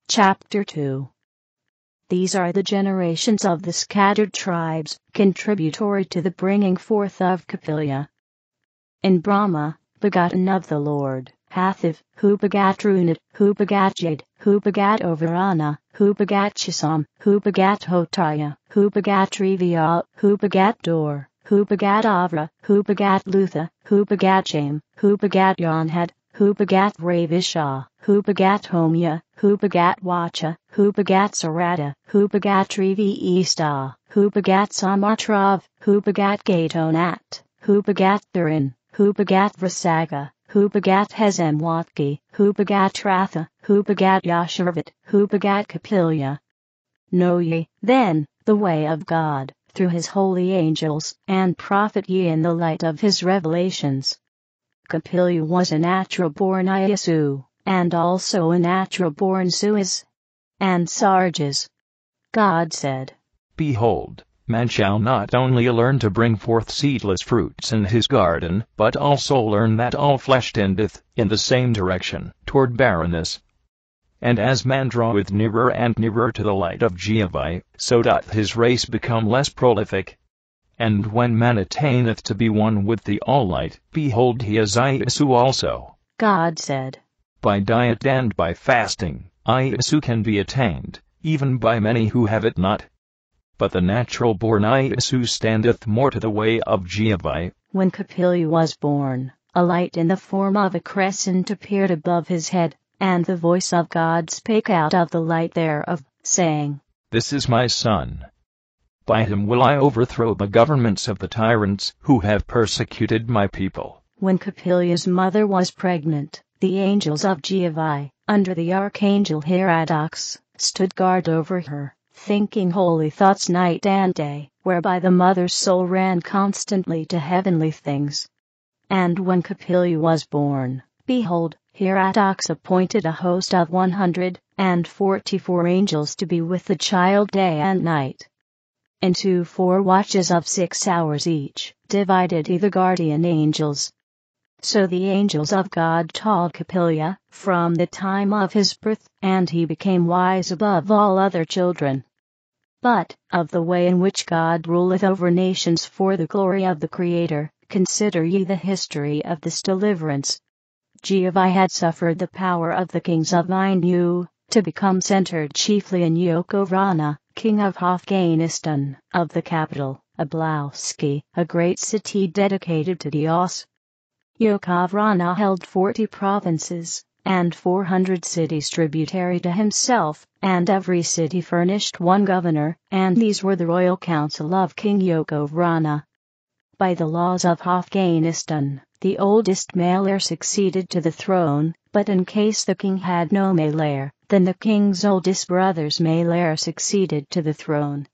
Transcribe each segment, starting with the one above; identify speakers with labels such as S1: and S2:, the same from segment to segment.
S1: Chapter 2. These are the generations of the scattered tribes, contributory to the bringing forth of Capilya. In Brahma, begotten of the Lord, Hathiv, who begat Runad, who begat Jade, who begat Ovarana, who begat Chisam, who begat Hotaya, who begat Trivial, who begat Dor, who begat Avra, who begat Lutha, who begat Jaim, who begat Yonhad, who begat Ravisha, who begat Homya, who begat Wacha, who begat Sarada, who begat Trivi-Ista, who begat Samartrav, who begat Gatonat, who begat Thurin, who begat Vrasaga, who begat Hezemwatki, who begat Ratha, who begat Yasharvat, who begat Capilya. Know ye, then, the way of God, through his holy angels, and profit ye in the light of his revelations. Capilya was a natural-born Oahspe, and also a natural-born Suez and Sarges. God said,
S2: Behold, man shall not only learn to bring forth seedless fruits in his garden, but also learn that all flesh tendeth in the same direction, toward barrenness. And as man draweth nearer and nearer to the light of Jehovah, so doth his race become less prolific. And when man attaineth to be one with the All-Light, behold, he is Oahspe also.
S1: God said,
S2: By diet and by fasting, Oahspe can be attained, even by many who have it not. But the natural-born Oahspe standeth more to the way of Jehovah.
S1: When Capilya was born, a light in the form of a crescent appeared above his head, and the voice of God spake out of the light thereof, saying,
S2: This is my son. By him will I overthrow the governments of the tyrants who have persecuted my people.
S1: When Capilya's mother was pregnant, the angels of Jehovah, under the archangel Heradox, stood guard over her, thinking holy thoughts night and day, whereby the mother's soul ran constantly to heavenly things. And when Capilya was born, behold, Heradox appointed a host of 144 angels to be with the child day and night. Into 4 watches of 6 hours each, divided he the guardian angels. So the angels of God taught Capilya, from the time of his birth, and he became wise above all other children. But, of the way in which God ruleth over nations for the glory of the Creator, consider ye the history of this deliverance. Jehovah had suffered the power of the kings of Inu, to become centered chiefly in Oahspe, king of Afghanistan, of the capital, Oahspe, a great city dedicated to Oahspe. Oahspe held 40 provinces, and 400 cities tributary to himself, and every city furnished 1 governor, and these were the royal council of King Oahspe. By the laws of Afghanistan, the oldest male heir succeeded to the throne, but in case the king had no male heir, then the king's oldest brother's male heir succeeded to the throne.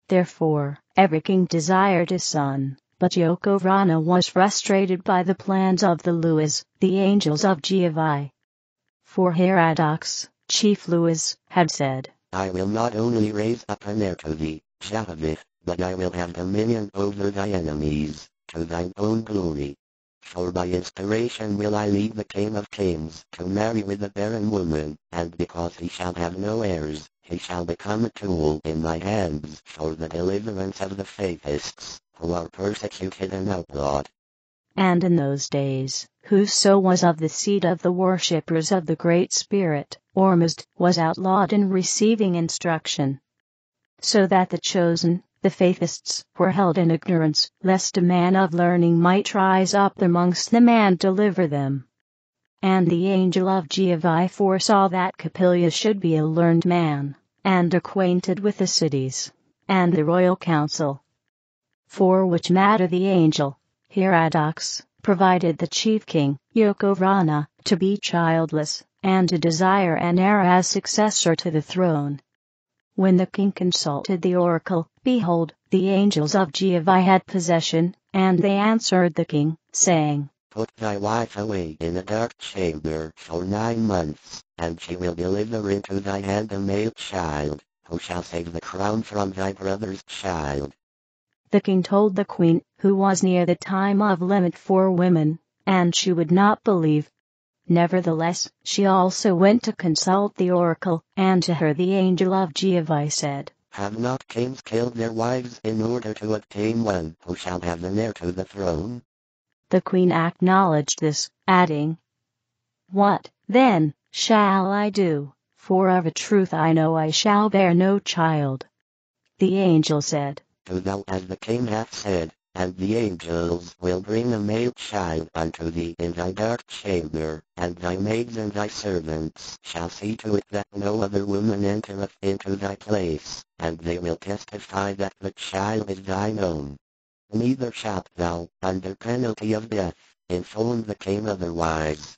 S1: Therefore, every king desired a son, but Oahspe was frustrated by the plans of the Luas, the angels of Jehovah. For Heradox, chief Luas, had said,
S3: I will not only raise up an heir to thee, Jehovah, but I will have dominion over thy enemies, to thine own glory. For by inspiration will I lead the King of Kings to marry with a barren woman, and because he shall have no heirs, he shall become a tool in my hands for the deliverance of the fathists, who are persecuted and outlawed.
S1: And in those days, whoso was of the seed of the worshippers of the Great Spirit, Ormuzd, was outlawed in receiving instruction. So that the chosen, the fathists, were held in ignorance, lest a man of learning might rise up amongst them and deliver them. And the angel of Jehovah foresaw that Capilya should be a learned man, and acquainted with the cities, and the royal council. For which matter the angel, Heradox, provided the chief king, Oahspe, to be childless, and to desire an heir as successor to the throne. When the king consulted the oracle, behold, the angels of Jehovah had possession, and they answered the king, saying,
S3: Put thy wife away in a dark chamber for 9 months, and she will deliver into thy hand a male child, who shall save the crown from thy brother's child.
S1: The king told the queen, who was near the time of limit for women, and she would not believe. Nevertheless, she also went to consult the oracle, and to her the angel of Jehovah said,
S3: "Have not kings killed their wives in order to obtain one who shall have an heir to the throne?"
S1: The queen acknowledged this, adding, "What, then, shall I do? For of a truth I know I shall bear no child." The angel said,
S3: "Do thou as the king hath said, and the angels will bring a male child unto thee in thy dark chamber, and thy maids and thy servants shall see to it that no other woman entereth into thy place, and they will testify that the child is thine own. Neither shalt thou, under penalty of death, inform the king otherwise."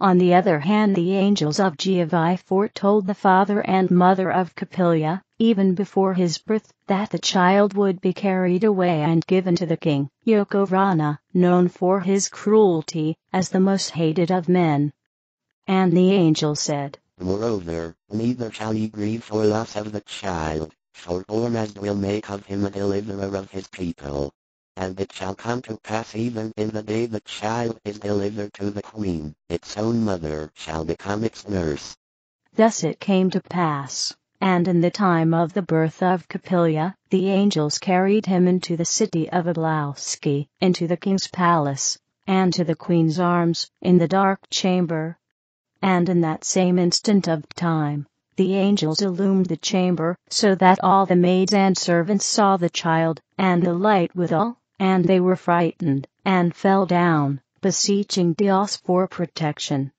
S1: On the other hand, the angels of Jehovah foretold the father and mother of Capilya, even before his birth, that the child would be carried away and given to the king, Yokovrana, known for his cruelty, as the most hated of men. And the angel said,
S3: "Moreover, neither shall ye grieve for loss of the child, for Ormazd will make of him a deliverer of his people. And it shall come to pass even in the day the child is delivered to the queen, its own mother shall become its nurse."
S1: Thus it came to pass, and in the time of the birth of Capilya, the angels carried him into the city of Oahspe, into the king's palace, and to the queen's arms, in the dark chamber. And in that same instant of time, the angels illumined the chamber, so that all the maids and servants saw the child, and the light withal, and they were frightened, and fell down, beseeching Dios for protection.